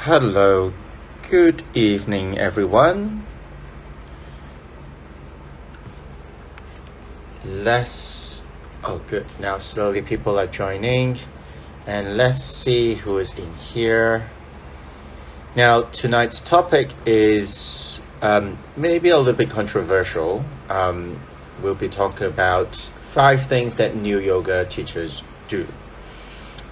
Hello, good evening, everyone. Oh, good. Now, slowly people are joining, and let's see who is in here. Now, tonight's topic is maybe a little bit controversial. We'll be talking about 5 things that new yoga teachers do.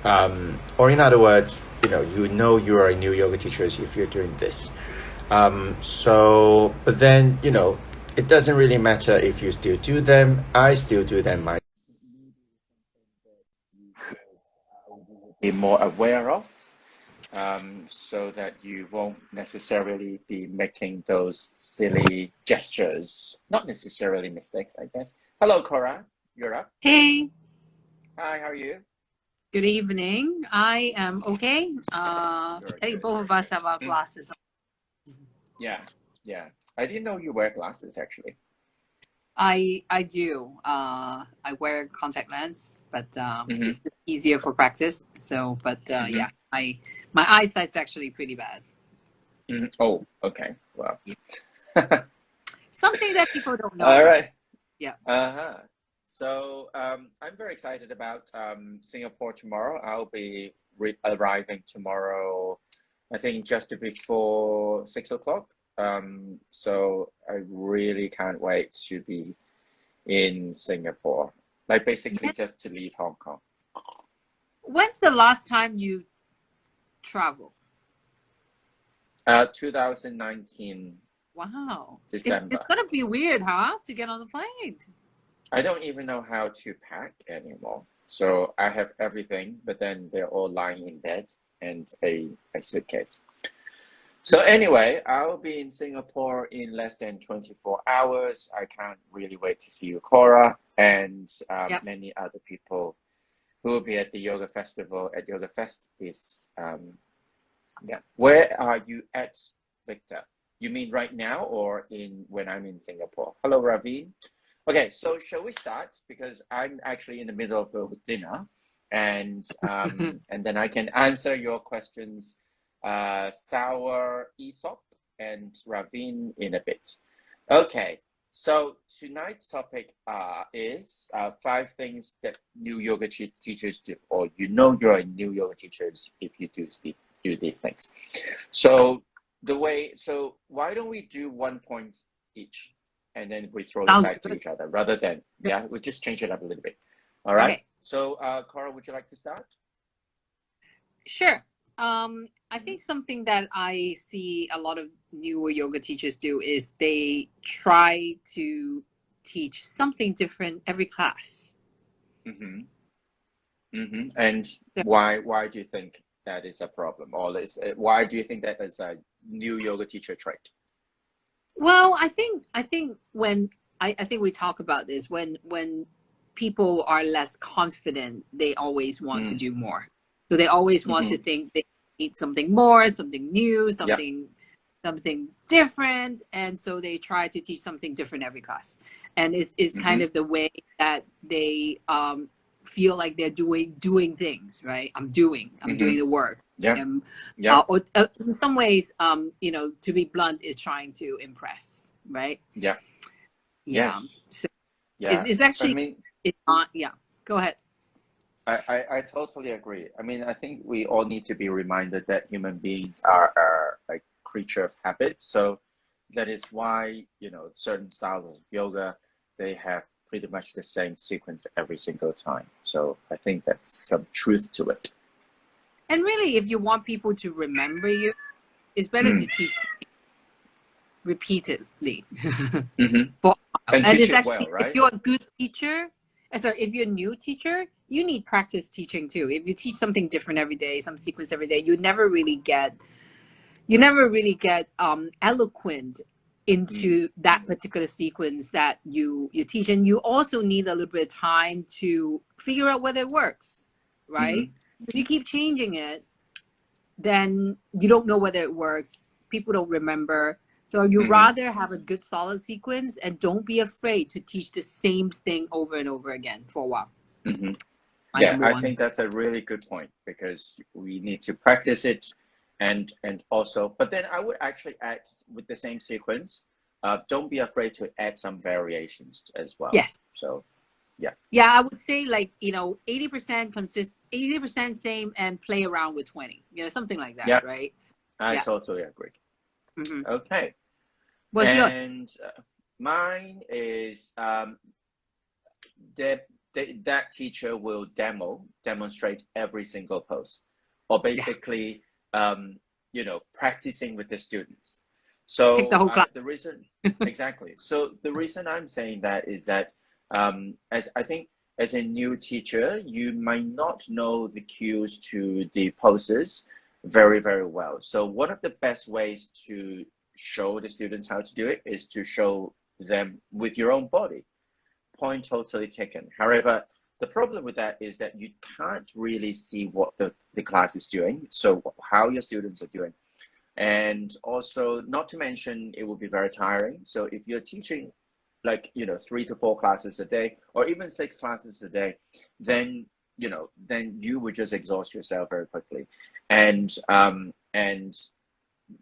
Or in other words, you are a new yoga teacher if you're doing this. But then, it doesn't really matter if you still do them. I still do them myself. Be more aware of, so that you won't necessarily be making those silly gestures. Not necessarily mistakes, I guess. Hello, Cora. You're up. Hey. Hi, how are you? Good evening. I am okay. I think both of us have our glasses on. Yeah. I didn't know you wear glasses, actually. I do. I wear contact lens, but it's just easier for practice. So, yeah, my eyesight's actually pretty bad. Oh, okay. Well, yeah. Something that people don't know. All right. Yeah. So I'm very excited about Singapore tomorrow. I'll be arriving tomorrow, I think just before 6 o'clock. So I really can't wait to be in Singapore, like basically just to leave Hong Kong. When's the last time you traveled? 2019. Wow. December. It's gonna be weird, huh? To get on the plane. I don't even know how to pack anymore. So I have everything, but then they're all lying in bed and a suitcase. So anyway, I'll be in Singapore in less than 24 hours. I can't really wait to see you, Cora, and many other people who will be at the Yoga Festival at Yoga Fest this. Where are you at, Victor? You mean right now or when I'm in Singapore? Hello, Raveen. Okay, so shall we start? Because I'm actually in the middle of dinner, and and then I can answer your questions, Sour Aesop and Raveen, in a bit. Okay, so tonight's topic is 5 things that new yoga teachers do, or you're a new yoga teacher if you do these things. So why don't we do 1 point each? And then we throw it back to each other rather than, we'll just change it up a little bit. All right. Okay. So, Cora, would you like to start? Sure. I think something that I see a lot of newer yoga teachers do is they try to teach something different every class. And why do you think that is a problem? Or why do you think that is a new yoga teacher trait? Well, I think when I think we talk about this, when people are less confident, they always want to do more. So they always want to think they need something more, something new, something different, and so they try to teach something different every class. And it's kind of the way that they feel like they're doing things, right? I'm doing the work. Or in some ways, to be blunt, is trying to impress, right? It's actually, it's not. Go ahead. I totally agree. I mean, I think we all need to be reminded that human beings are a creature of habit. So that is why, certain styles of yoga, they have pretty much the same sequence every single time. So I think that's some truth to it. And really, if you want people to remember you, it's better to teach repeatedly. And teach it well, right? If you're a good teacher, if you're a new teacher, you need practice teaching too. If you teach something different every day, some sequence every day, you never really get eloquent into that particular sequence that you teach. And you also need a little bit of time to figure out whether it works, right? So if you keep changing it, then you don't know whether it works. People don't remember. So you rather have a good solid sequence and don't be afraid to teach the same thing over and over again for a while. I think that's a really good point, because we need to practice it And also, but then I would actually add with the same sequence. Don't be afraid to add some variations as well. Yes. So, yeah. Yeah, I would say like, 80% same and play around with 20. Something like that, Yeah, right? I Yeah. totally agree. Okay. What's yours? And mine is that teacher will demonstrate every single pose, or basically, practicing with the students. So take the whole class. the reason, exactly. So the reason I'm saying that is that as I think as a new teacher, you might not know the cues to the poses very, very well. So one of the best ways to show the students how to do it is to show them with your own body. Point totally taken. However, the problem with that is that you can't really see what the class is doing, so how your students are doing. And also, not to mention, it will be very tiring. So if you're teaching like 3 to 4 classes a day, or even 6 classes a day, then you would just exhaust yourself very quickly. And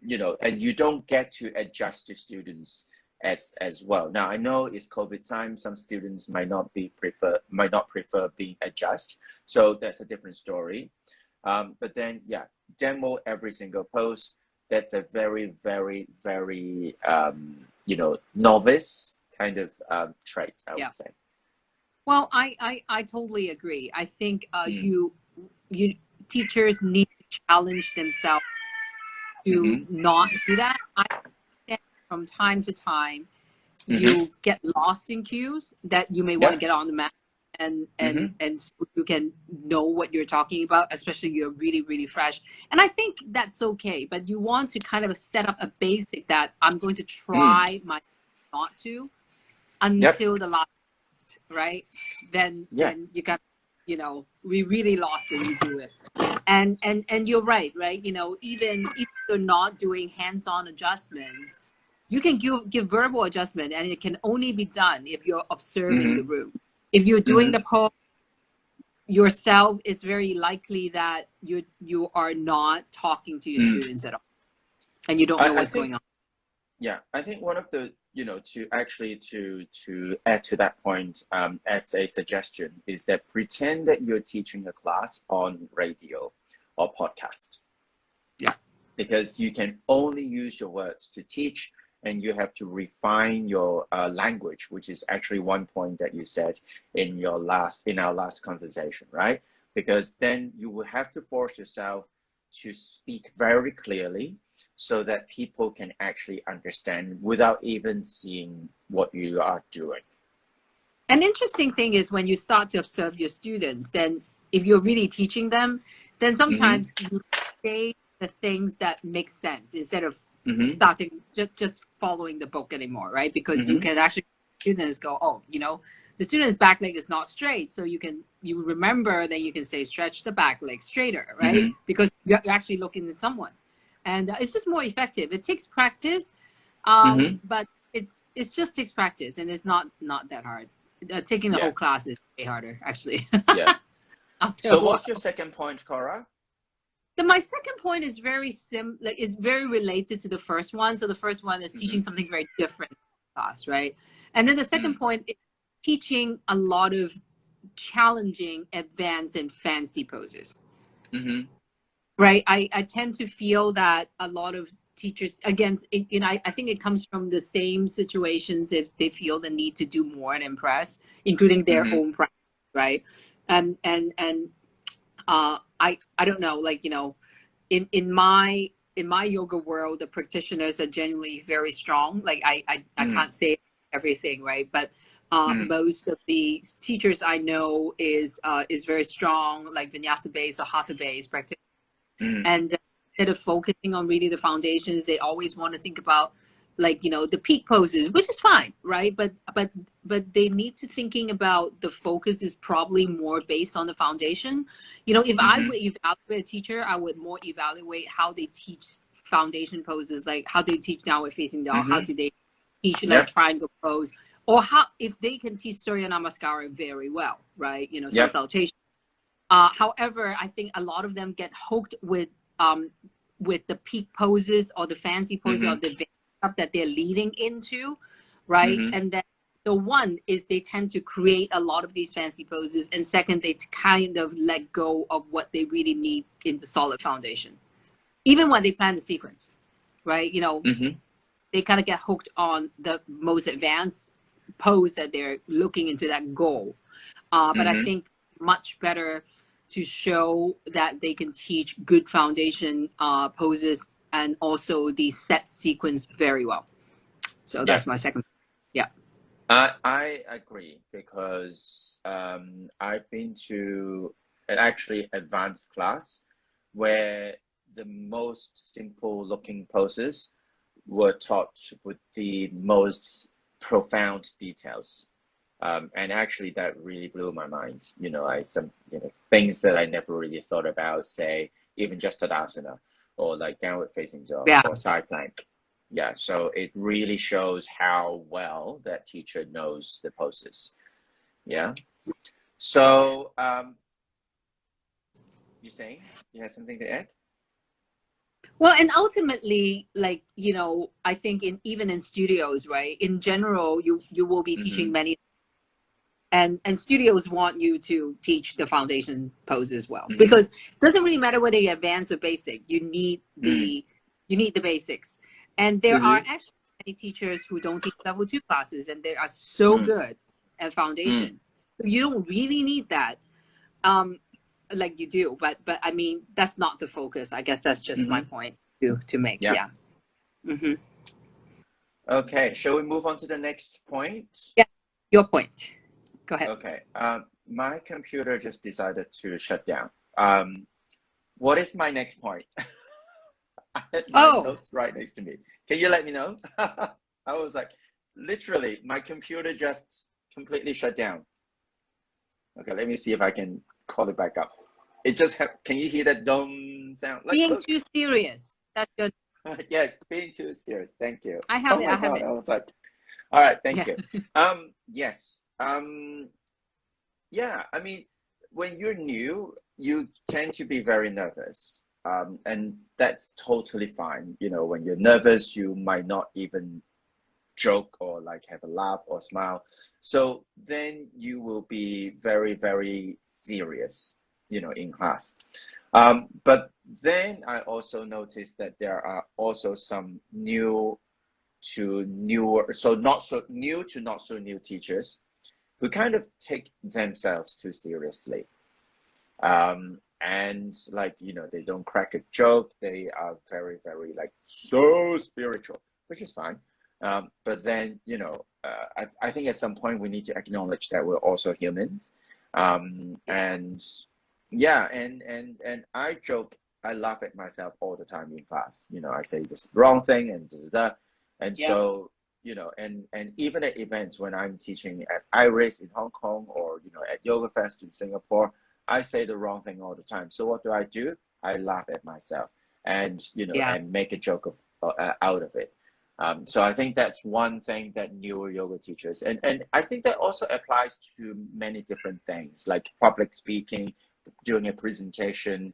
you don't get to adjust to students as well. Now I know it's COVID time. Some students might not prefer being adjusted. So that's a different story. But then demo every single post. That's a very, very, very novice kind of trait, I would say. Well, I totally agree. I think you teachers need to challenge themselves to not do that. I think from time to time you get lost in cues that you may want to get on the mat and so you can know what you're talking about, especially you're really, really fresh. And I think that's okay, but you want to kind of set up a basic that I'm going to try my not to until the last, right? Then you got, we really lost it, you do it. And you're right? Even if you're not doing hands-on adjustments, you can give verbal adjustment, and it can only be done if you're observing the room. If you're doing the pose yourself, it's very likely that you are not talking to your students at all, and you don't know what's going on. Yeah, I think one of the to add to that point as a suggestion is that pretend that you're teaching a class on radio or podcast. Yeah, because you can only use your words to teach, and you have to refine your language, which is actually one point that you said in our last conversation, right? Because then you will have to force yourself to speak very clearly so that people can actually understand without even seeing what you are doing. An interesting thing is when you start to observe your students, then if you're really teaching them, then sometimes you say the things that make sense instead of starting just following the book anymore, right? Because you can actually, students go, oh, the student's back leg is not straight, so you remember that you can say stretch the back leg straighter, right? Because you're actually looking at someone, and it's just more effective. It takes practice, but it's just takes practice, and it's not that hard. Taking the whole class is way harder, actually. Yeah. So what's your second point, Cora? So my second point is is very related to the first one. So the first one is teaching something very different in class, right? And then the second point is teaching a lot of challenging, advanced, and fancy poses. Right? I tend to feel that a lot of teachers, again, I think it comes from the same situations if they feel the need to do more and impress, including their own practice, right? I don't know, in my yoga world, the practitioners are genuinely very strong. Like I can't say everything, right? But most of the teachers I know is very strong, like vinyasa based or hatha based practitioners. And instead of focusing on really the foundations, they always want to think about the peak poses, which is fine, right? But they need to thinking about the focus is probably more based on the foundation. If I would evaluate a teacher, I would more evaluate how they teach foundation poses, like how they teach downward facing dog, how do they teach triangle pose, or how if they can teach Surya Namaskara very well, right? Salutation. However, I think a lot of them get hooked with with the peak poses or the fancy poses or the stuff that they're leading into, right? And then so one is they tend to create a lot of these fancy poses, and second, they kind of let go of what they really need in the solid foundation, even when they plan the sequence, right? You know, they kind of get hooked on the most advanced pose that they're looking into that goal. But I think much better to show that they can teach good foundation poses and also the set sequence very well. So that's my second. Yeah. I agree, because I've been to an actually advanced class where the most simple looking poses were taught with the most profound details. And actually that really blew my mind. You know, things that I never really thought about, say, even just Tadasana or like downward facing dog or side plank. Yeah, so it really shows how well that teacher knows the poses. Yeah. So, you saying you had something to add? Well, and ultimately, like, you know, I think even in studios, right, in general, you will be teaching many, and studios want you to teach the foundation pose as well, because it doesn't really matter whether you're advanced or basic. You need the basics. And there are actually many teachers who don't teach level 2 classes, and they are so good at foundation. So you don't really need that, like you do. But I mean, that's not the focus. I guess that's just my point to make. Yeah. Okay. Shall we move on to the next point? Yeah. Your point. Go ahead. Okay. My computer just decided to shut down. What is my next point? I had my notes right next to me. Can you let me know? I was like, literally, my computer just completely shut down. Okay, let me see if I can call it back up. It just can you hear that dong sound? Like, being too serious. That's good. Yes, being too serious. Thank you. I have it. I have it. I was like, all right, thank you. Yes. Yeah, I mean, when you're new, you tend to be very nervous. And that's totally fine. You know, when you're nervous, you might not even joke or like have a laugh or smile. So then you will be very, very serious, you know, in class. But then I also noticed that there are also some new to newer, so not so new to not so new teachers who kind of take themselves too seriously. And like, you know, they don't crack a joke. They are very, very like so spiritual, which is fine. But then, you know, I think at some point we need to acknowledge that we're also humans. And yeah, and I joke, I laugh at myself all the time in class. You know, I say this wrong thing and and so, you know, and even at events when I'm teaching at Iris in Hong Kong or, you know, at Yoga Fest in Singapore, I say the wrong thing all the time. So what do? I laugh at myself and, you know, and make a joke of out of it. So I think that's one thing that newer yoga teachers, and I think that also applies to many different things like public speaking, doing a presentation,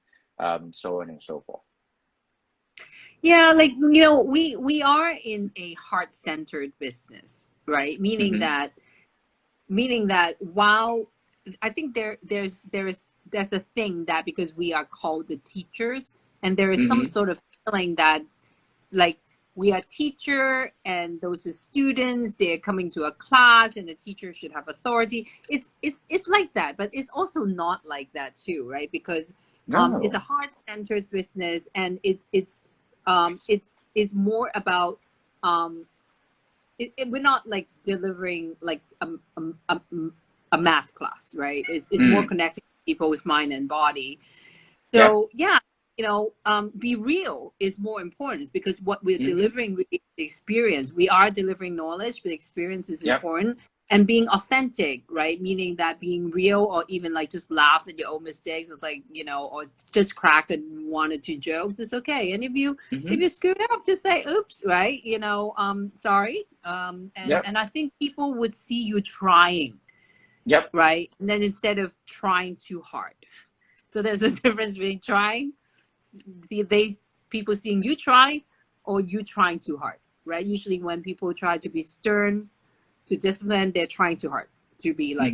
so on and so forth. Yeah, like, you know, we are in a heart-centered business, right? Meaning that while I think there's a thing that because we are called the teachers, and there is some sort of feeling that like we are teacher and those are students, they're coming to a class and the teacher should have authority. It's like that, but it's also not like that too, right? Because it's a heart-centered business, and it's more about we're not like delivering like a math class, right? It's more connected to people's mind and body. So yeah, you know, be real is more important, because what we're delivering really is the experience. We are delivering knowledge, but experience is important. And being authentic, right? Meaning that being real, or even like just laugh at your own mistakes. It's like, you know, or just crack one or two jokes. It's okay. And if you screwed up, just say, oops, right? You know, sorry. And I think people would see you trying. Right. And then instead of trying too hard. So there's a difference between trying. They people seeing you try or you trying too hard, right? Usually when people try to be stern, to discipline, they're trying too hard to be like,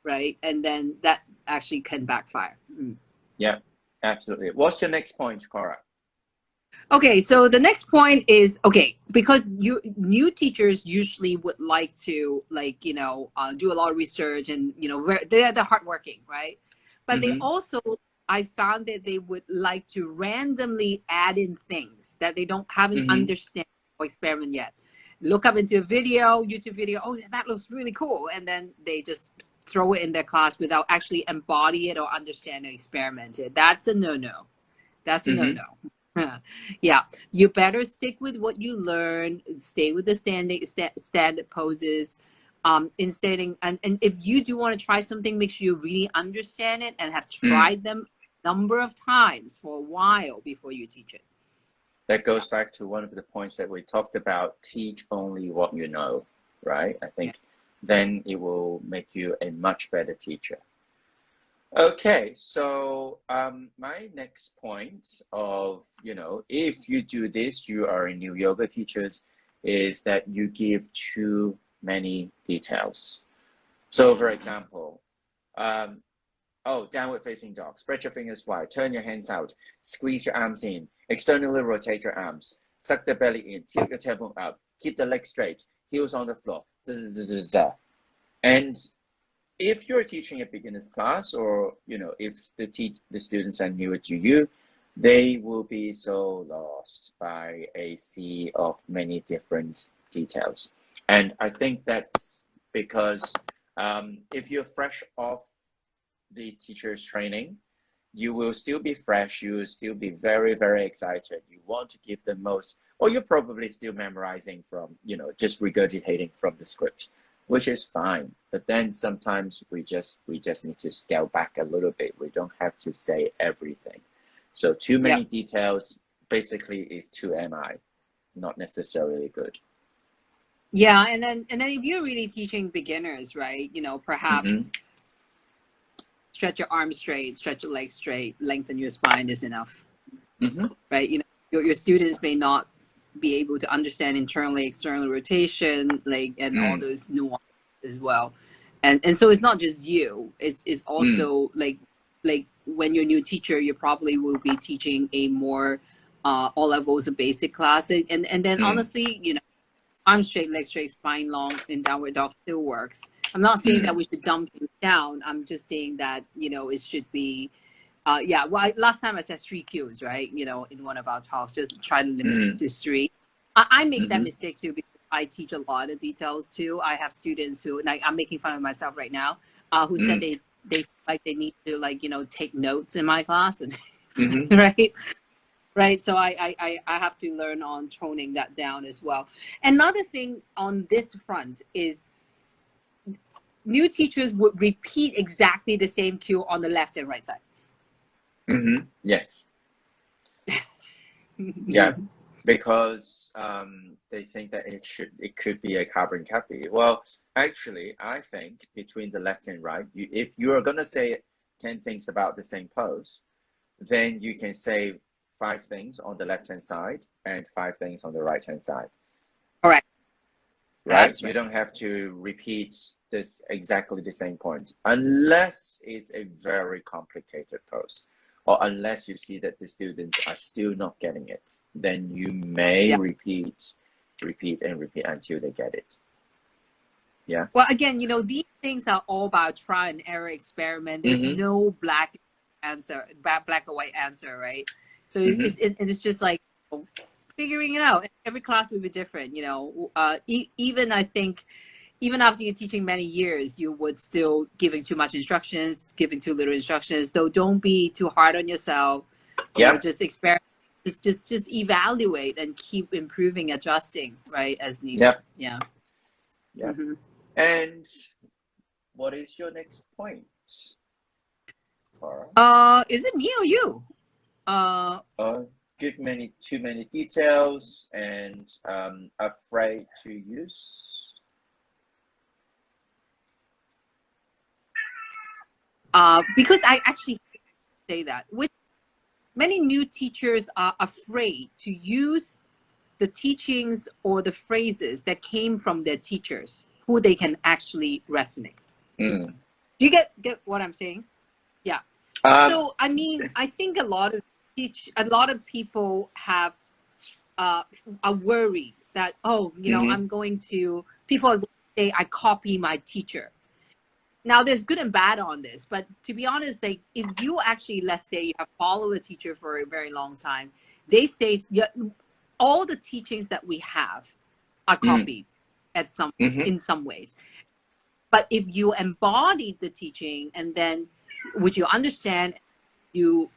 right? And then that actually can backfire. Yeah, absolutely. What's your next point, Cora? Okay, so the next point is, okay, because new teachers usually would like to, like, do a lot of research, and they're hardworking, right? But they also, I found that they would like to randomly add in things that they haven't understand or experiment yet. Look up into a video, YouTube video. Oh, that looks really cool, and then they just throw it in their class without actually embody it or understand or experiment it. That's a no-no. That's a no-no. Yeah, you better stick with what you learn. Stay with the standard poses. Instead, and if you do want to try something, make sure you really understand it and have tried them a number of times for a while before you teach it. That goes back to one of the points that we talked about: teach only what you know, right? I think then it will make you a much better teacher. Okay, so my next point of, if you do this, you are a new yoga teachers, is that you give too many details. So for example, downward facing dog, spread your fingers wide, turn your hands out, squeeze your arms in, externally rotate your arms, suck the belly in, tilt your tailbone up, keep the legs straight, heels on the floor, and if you're teaching a beginner's class, or if the students are newer to you, they will be so lost by a sea of many different details. And I think that's because if you're fresh off the teacher's training, you will still be fresh, you will still be very, very excited, you want to give the most, or you're probably still memorizing from, just regurgitating from the script, which is fine. But then sometimes we just need to scale back a little bit. We don't have to say everything. So too many details basically is too MI, not necessarily good. Yeah, and then if you're really teaching beginners, right, perhaps stretch your arms straight, stretch your legs straight, lengthen your spine is enough. Right? Your students may not be able to understand internally, external rotation, and all those nuances as well. And so it's not just you. It's also like when you're a new teacher, you probably will be teaching a more all levels of basic class. And then honestly, arm straight, leg straight, spine long in downward dog still works. I'm not saying that we should dumb things down. I'm just saying that, it should be last time I said 3 cues, right? In one of our talks, just try to limit it to 3. I make that mistake too, because I teach a lot of details too. I have students who, like, I'm making fun of myself right now, who said they feel like they need to take notes in my class, and right. So I have to learn on toning that down as well. Another thing on this front is new teachers would repeat exactly the same cue on the left and right side. Yes. Yeah, because they think that it could be a carbon copy. Well, actually, I think between the left and right, if you are gonna say 10 things about the same pose, then you can say 5 things on the left hand side and 5 things on the right hand side. Correct. Right? You don't have to repeat this exactly the same point, unless it's a very complicated pose, or unless you see that the students are still not getting it. Then you may repeat until they get it. Yeah. Well, again, these things are all about try and error experiment. There's no black or white answer, right? So it's just like figuring it out. Every class will be different, even I think, even after you're teaching many years, you would still giving too much instructions, giving too little instructions. So don't be too hard on yourself. Just experiment, just evaluate and keep improving, adjusting, right, as needed. Yeah. And what is your next point, Cora? Is it me or you? Give too many details and afraid to use. Because I actually say that, which many new teachers are afraid to use the teachings or the phrases that came from their teachers who they can actually resonate. Mm. Do you get what I'm saying? Yeah. So I mean, I think a lot of people have a worry that, oh, you know, people are going to say I copy my teacher. Now there's good and bad on this, but to be honest, like if you actually, let's say you have followed a teacher for a very long time, they say all the teachings that we have are copied at in some ways. But if you embody the teaching and then which you understand, you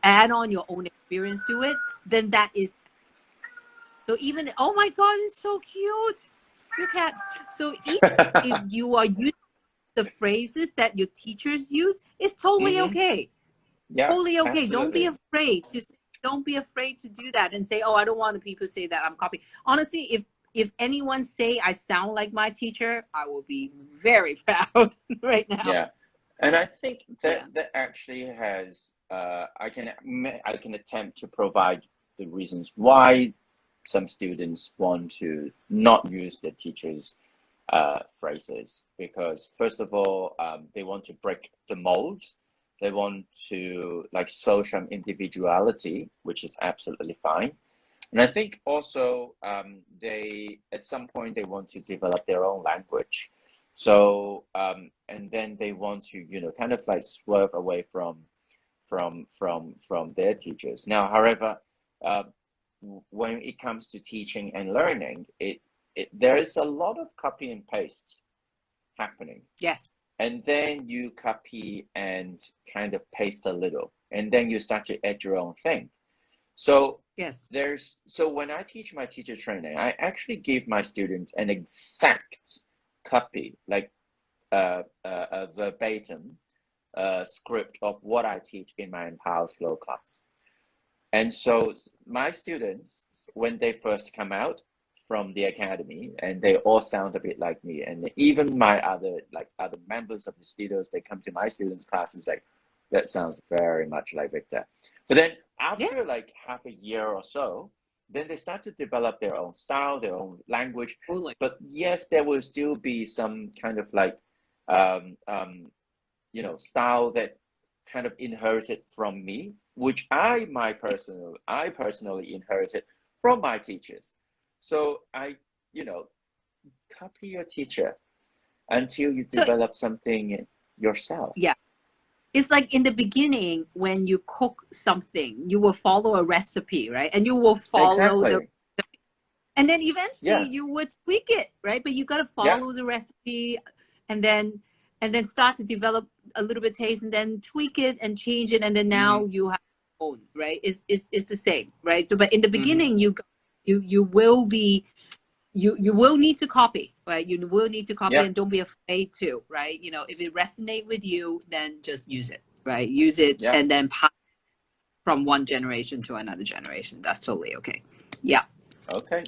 add on your own experience to it, then that is. So even, oh my God, it's so cute. You can't. So if you are using the phrases that your teachers use, it's totally okay. Yeah, totally okay. Absolutely. Don't be afraid to do that and say, oh, I don't want the people to say that I'm copying. Honestly, if anyone say I sound like my teacher, I will be very proud right now. Yeah, and I think that actually has I can attempt to provide the reasons why some students want to not use the teacher's phrases, because first of all, they want to break the molds. They want to like show some individuality, which is absolutely fine. And I think also they at some point they want to develop their own language. So and then they want to, you know, kind of like swerve away from their teachers. Now, however, when it comes to teaching and learning, there is a lot of copy and paste happening. Yes. And then you copy and kind of paste a little, and then you start to add your own thing. So yes, so when I teach my teacher training, I actually give my students an exact copy, like a verbatim script of what I teach in my Empowered Flow class. And so my students, when they first come out from the academy, and they all sound a bit like me, and even my other members of the studios, they come to my students' class and say, that sounds very much like Victor. But then after like half a year or so, then they start to develop their own style, their own language. Totally. But yes, there will still be some kind of like you know, style that kind of inherited from me, which I personally inherited from my teachers. So I, you know, copy your teacher until you develop something yourself. Yeah. It's like in the beginning, when you cook something, you will follow a recipe, right? And you will follow the recipe. And then eventually you would tweak it, right? But you got to follow the recipe and then start to develop a little bit taste and then tweak it and change it. And then now you have your own, right? It's the same, right? So, but in the beginning, you will be, you will need to copy, right? You will need to copy and don't be afraid to, right? You know, if it resonates with you, then just use it, right? Use it and then pass from one generation to another generation. That's totally okay. Yeah. Okay.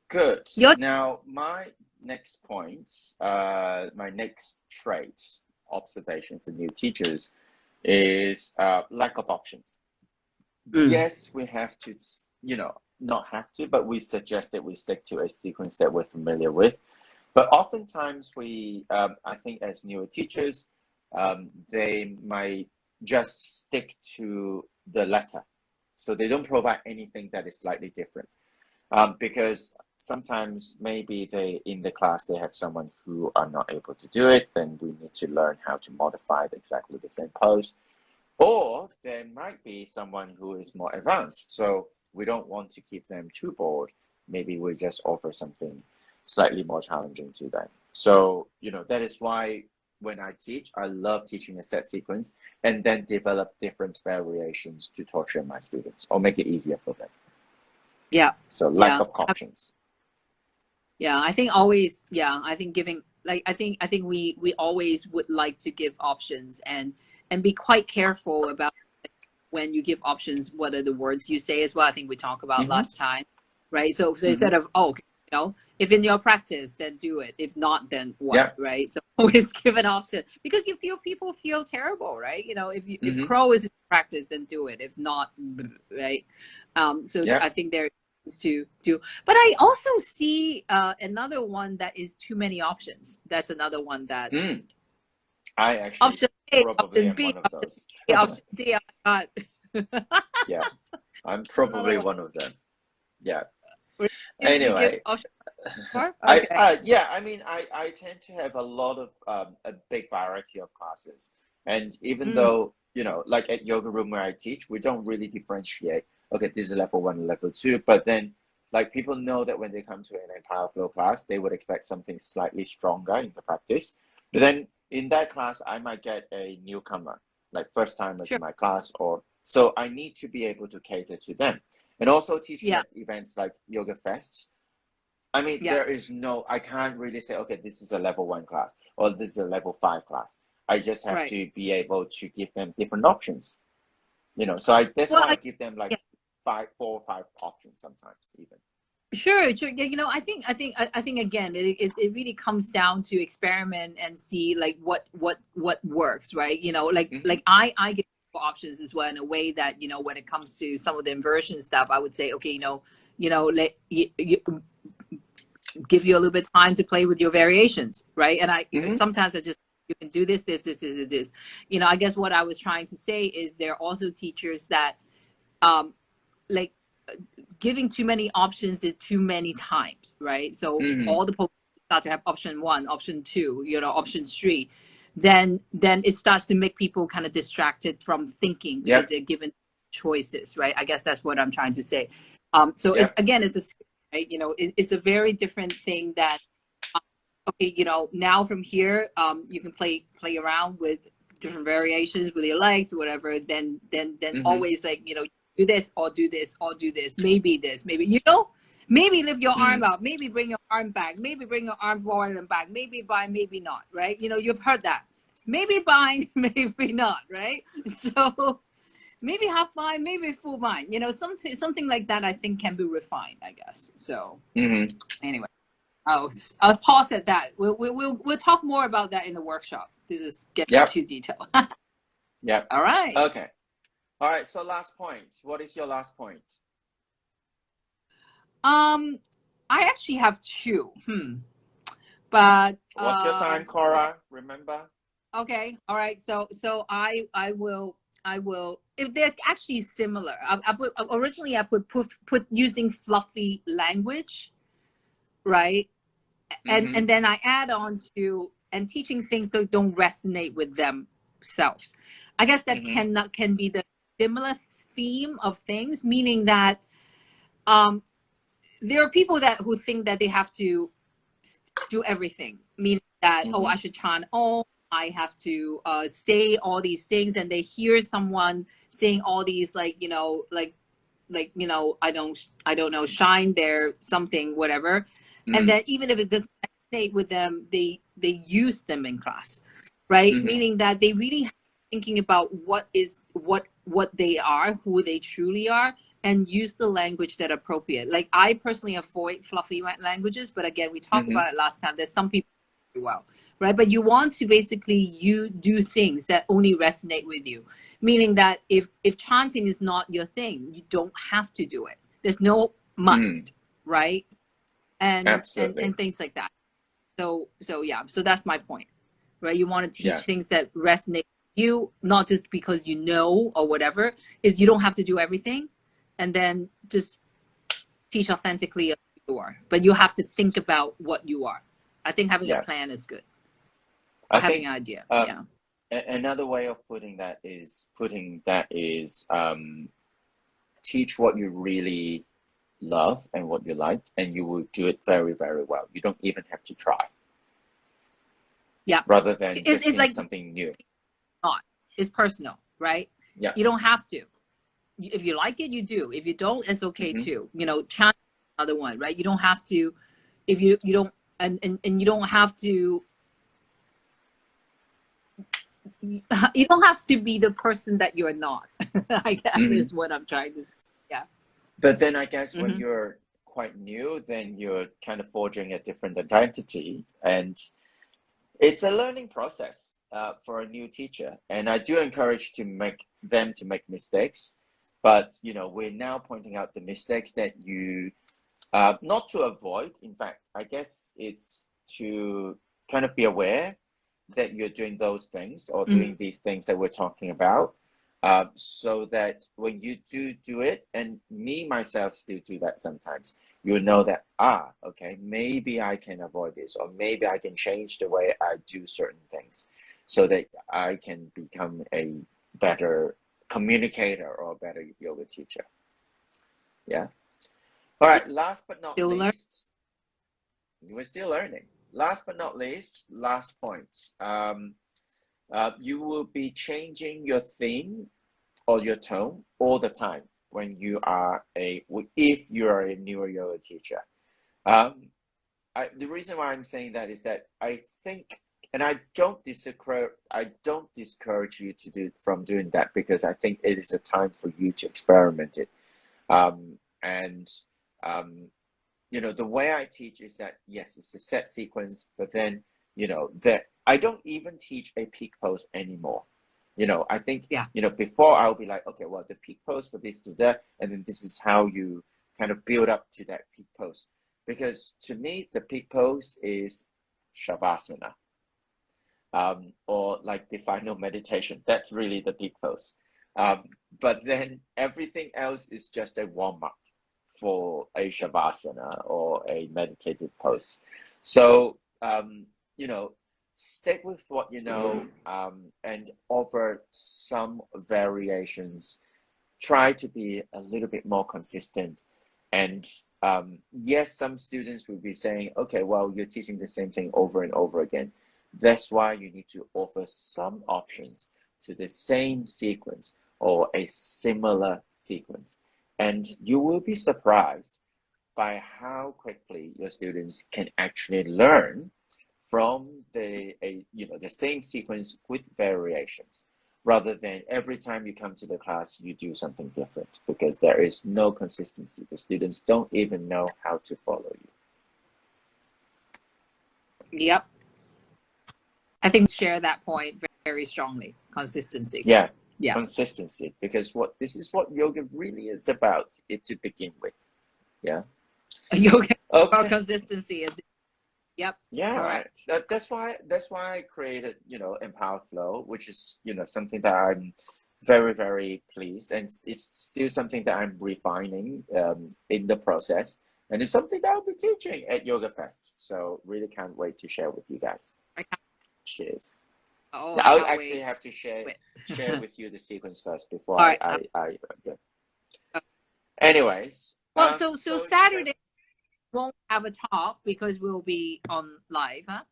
Good. Now, my next point, my next trait, observation for new teachers is lack of options. Yes, we have to, you know, not have to, but we suggest that we stick to a sequence that we're familiar with. But oftentimes we, I think as newer teachers, they might just stick to the letter. So they don't provide anything that is slightly different. Because sometimes maybe in the class, they have someone who are not able to do it, then we need to learn how to modify exactly the same pose. Or there might be someone who is more advanced. So we don't want to keep them too bored. Maybe we just offer something slightly more challenging to them. So, you know, that is why when I teach, I love teaching a set sequence and then develop different variations to torture my students or make it easier for them. Yeah. So lack of options. Yeah, I think always, I think giving, like, I think we always would like to give options and be quite careful about when you give options, what are the words you say as well. I think we talked about last time, right? So instead of, You know, if in your practice, then do it. If not, then what? Yeah. Right? So always give an option, because you feel people feel terrible, right? You know, if crow is in practice, then do it. If not, right? So Yeah. I think there is to do. But I also see another one that is too many options. That's another one that I actually option A, probably option am B, one of option those. C, option D. I got. Yeah, I'm Another probably one. one of them. Yeah. You give Anyway, option four? I Okay. yeah, I mean, I tend to have a lot of a big variety of classes, and even though like at yoga room where I teach, we don't really differentiate. Okay, this is level one, level two, but then like people know that when they come to an Empower Flow class, they would expect something slightly stronger in the practice. But then in that class, I might get a newcomer, like first timer to Sure. my class, or so I need to be able to cater to them. And also teaching Yeah. at events like yoga fests, I mean, Yeah. there is I can't really say, okay, this is a level one class or this is a level five class. I just have Right. to be able to give them different options, So that's Well, why I give them like yeah. 4 or 5 options sometimes even. Sure, sure. Yeah, I think again, it really comes down to experiment and see like what works, right? You know, like I give options as well in a way that when it comes to some of the inversion stuff, I would say, okay, let you give you a little bit of time to play with your variations, right? And sometimes I just you can do this. I guess what I was trying to say is there are also teachers that like giving too many options is too many times, right? So all the programs start to have option one, option two, option three. Then it starts to make people kind of distracted from thinking because they're given choices, right? I guess that's what I'm trying to say. So it's right? It's a very different thing that okay, now from here, you can play around with different variations with your legs, whatever. Then always like do this or do this or do this. Maybe this, maybe maybe lift your arm out, maybe bring your arm back, maybe bring your arm forward and back, maybe bind, maybe not, right? You've heard that. Maybe bind, maybe not, right? So maybe half bind, maybe full bind. Something like that. I think can be refined, I guess. So anyway. I'll pause at that. We'll talk more about that in the workshop. This is getting too detailed. Yep. All right. Okay. All right. So last point. What is your last point? I actually have two. But what's your time, Cora? Remember? Okay. All right. So I will. If they're actually similar, originally I put using fluffy language, right? And then I add on to and teaching things that don't resonate with themselves. I guess that can be the similar theme of things, meaning that there are people who think that they have to do everything, meaning that I should chant I have to say all these things, and they hear someone saying all these I don't know, shine there something whatever, and then even if it doesn't resonate with them, they use them in class, right? Meaning that they really thinking about what they are, who they truly are, and use the language that appropriate. Like I personally avoid fluffy languages, but again, we talked about it last time. There's some people well, right? But you want to basically you do things that only resonate with you, meaning that if chanting is not your thing, you don't have to do it. There's no must, right? And things like that. So yeah, so that's my point, right? You want to teach things that resonate with you, not just because or whatever. Is you don't have to do everything, and then just teach authentically what you are, but you have to think about what you are. I think having a plan is good. Having an idea. Another way of putting that is teach what you really love and what you like, and you will do it very, very well. You don't even have to try. Yeah. Rather than it's like something new. It's personal, right? Yeah. You don't have to. If you like it, you do. If you don't, it's okay too. Chant another one, right? You don't have to. If you don't. And you don't have to be the person that you're not. I guess is what I'm trying to say. Yeah. But then I guess when you're quite new, then you're kind of forging a different identity, and it's a learning process for a new teacher. And I do encourage them to make mistakes, but we're now pointing out the mistakes that you not to avoid. In fact, I guess it's to kind of be aware that you're doing those things or doing these things that we're talking about, so that when you do it, and me myself still do that sometimes, you know that, okay, maybe I can avoid this, or maybe I can change the way I do certain things so that I can become a better communicator or a better yoga teacher. Yeah. All right, last but not least, we're still learning. Last but not least, last point. You will be changing your theme or your tone all the time when you are if you are a newer yoga teacher. The reason why I'm saying that is that I think, and I don't discourage you from doing that, because I think it is a time for you to experiment it. The way I teach is that, yes, it's a set sequence, but then, I don't even teach a peak pose anymore. I think, before I'll be like, okay, well, the peak pose for this to that, and then this is how you kind of build up to that peak pose. Because to me, the peak pose is Shavasana, or like the final meditation. That's really the peak pose. But then everything else is just a warm-up for a Shavasana or a meditative pose. So, stick with what you know, and offer some variations. Try to be a little bit more consistent. And yes, some students will be saying, okay, well, you're teaching the same thing over and over again. That's why you need to offer some options to the same sequence or a similar sequence. And you will be surprised by how quickly your students can actually learn from the same sequence with variations, rather than every time you come to the class, you do something different, because there is no consistency. The students don't even know how to follow you. Yep. I think share that point very strongly. Consistency. Yeah. Consistency, because this is what yoga really is about, to begin with. Yeah. Yoga about consistency. Yep. Yeah. Correct. Right. That's why I created, Empower Flow, which is, something that I'm very, very pleased, and it's still something that I'm refining in the process, and it's something that I'll be teaching at Yoga Fest. So really can't wait to share with you guys. Cheers. Oh, yeah, I'll actually have to share with you the sequence first before I Anyways. Well, so Saturday won't have a talk because we'll be on live, huh?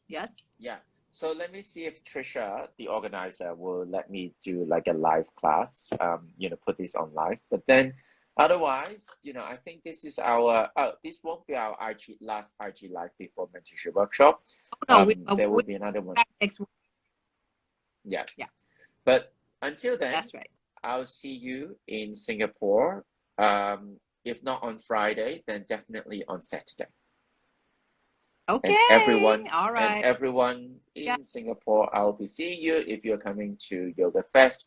Yes? Yeah. So let me see if Trisha, the organizer, will let me do like a live class, put this on live. But then otherwise, I think this is this won't be our last IG live before mentorship workshop. Oh, no, there will be another one. Next week. Yeah. But until then, that's right. I'll see you in Singapore. If not on Friday, then definitely on Saturday. Okay. All right. And everyone in Singapore, I'll be seeing you if you're coming to Yoga Fest.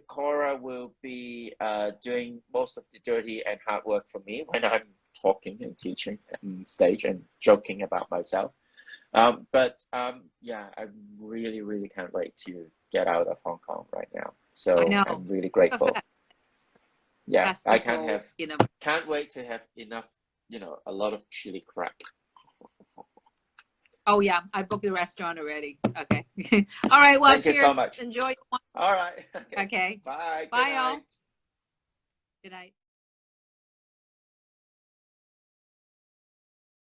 Cora will be doing most of the dirty and hard work for me when I'm talking and teaching on stage and joking about myself. I really, really can't wait to get out of Hong Kong right now. So I'm really grateful. Yeah, festival, I can't wait to have enough, a lot of chili crab. Oh yeah, I booked the restaurant already. Okay. All right. Well, thank you so much. Enjoy. All right. Okay. Bye. Bye, Good y'all. night. Good night.